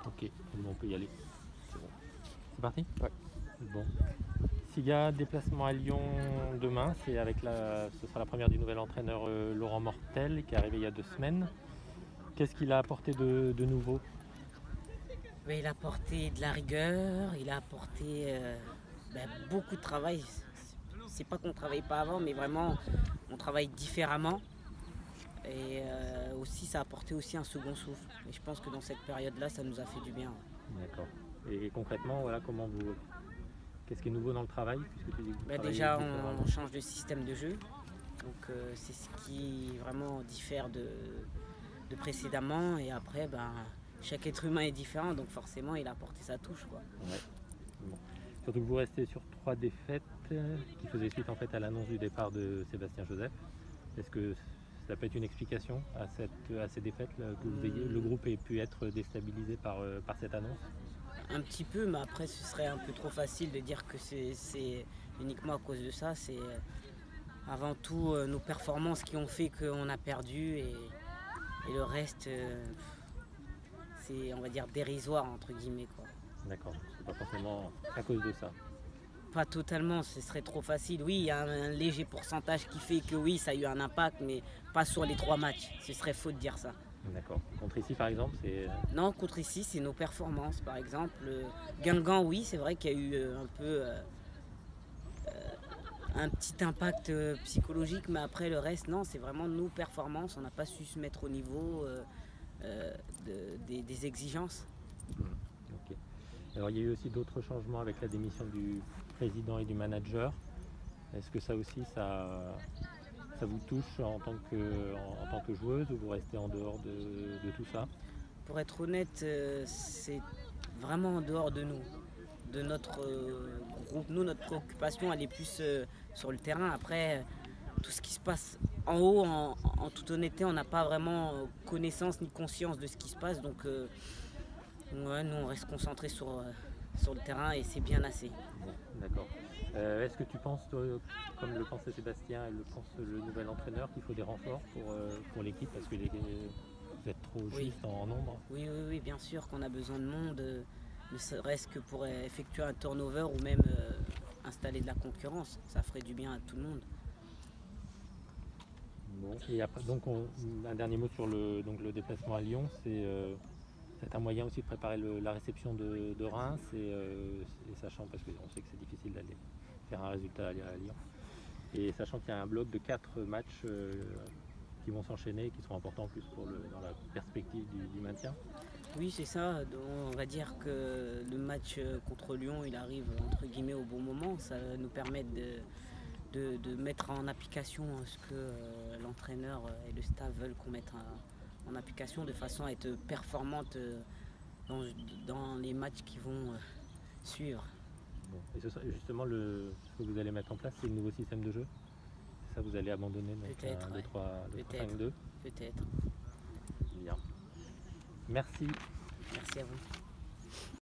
Ok, bon, on peut y aller. C'est bon. C'est parti? Ouais. Bon. S'il y a déplacement à Lyon demain, ce sera la première du nouvel entraîneur Laurent Mortel qui est arrivé il y a 2 semaines. Qu'est-ce qu'il a apporté de nouveau? Mais il a apporté de la rigueur, il a apporté beaucoup de travail. C'est pas qu'on travaille pas avant, mais vraiment on travaille différemment. Et aussi ça a apporté aussi un second souffle. Et je pense que dans cette période-là, ça nous a fait du bien. D'accord. Et concrètement, voilà, qu'est-ce qui est nouveau dans le travail puisque tu dis que vous travaillez Déjà, différemment. on change de système de jeu. Donc c'est ce qui vraiment diffère de précédemment. Et après, chaque être humain est différent, donc forcément, il a apporté sa touche, quoi. Ouais. Bon. Surtout que vous restez sur 3 défaites qui faisaient suite en fait à l'annonce du départ de Sébastien Joseph. Est-ce que ça peut être une explication à ces défaites là, que le groupe ait pu être déstabilisé par cette annonce? Un petit peu, mais après ce serait un peu trop facile de dire que c'est uniquement à cause de ça. C'est avant tout nos performances qui ont fait qu'on a perdu et le reste c'est, on va dire, dérisoire entre guillemets, quoi. D'accord, c'est pas forcément à cause de ça. Pas totalement, ce serait trop facile. Oui, il y a un léger pourcentage qui fait que oui, ça a eu un impact, mais pas sur les 3 matchs. Ce serait faux de dire ça. D'accord. Contre ici par exemple, c'est... Non, contre ici, c'est nos performances. Par exemple, Guingamp, oui, c'est vrai qu'il y a eu un peu un petit impact psychologique, mais après le reste, non, c'est vraiment nos performances. On n'a pas su se mettre au niveau des exigences. Ok. Alors il y a eu aussi d'autres changements avec la démission du président et du manager. Est-ce que ça aussi, ça vous touche en tant que joueuse ou vous restez en dehors de tout ça? Pour être honnête, c'est vraiment en dehors de nous, de notre groupe. Nous, notre préoccupation, elle est plus sur le terrain. Après, tout ce qui se passe en haut, en toute honnêteté, on n'a pas vraiment connaissance ni conscience de ce qui se passe. Donc, ouais, nous, on reste concentrés sur le terrain et c'est bien assez. Bon, d'accord. Est-ce que tu penses, toi, comme le pensait Sébastien et le pense le nouvel entraîneur, qu'il faut des renforts pour l'équipe parce que vous êtes trop juste en nombre? Oui, bien sûr qu'on a besoin de monde, ne serait-ce que pour effectuer un turnover ou même installer de la concurrence. Ça ferait du bien à tout le monde. Bon, et après, donc un dernier mot sur le déplacement à Lyon, c'est un moyen aussi de préparer la réception de Reims et sachant, parce qu'on sait que c'est difficile d'aller faire un résultat à Lyon, et sachant qu'il y a un bloc de 4 matchs qui vont s'enchaîner et qui seront importants en plus dans la perspective du maintien. Oui, c'est ça. On va dire que le match contre Lyon, il arrive entre guillemets au bon moment. Ça nous permet de mettre en application ce que l'entraîneur et le staff veulent qu'on mette en application de façon à être performante dans les matchs qui vont suivre. Bon. Et justement, ce que vous allez mettre en place, c'est le nouveau système de jeu. Ça, vous allez abandonner peut-être, 2-3-5-2. Peut-être. Bien. Merci. Merci à vous.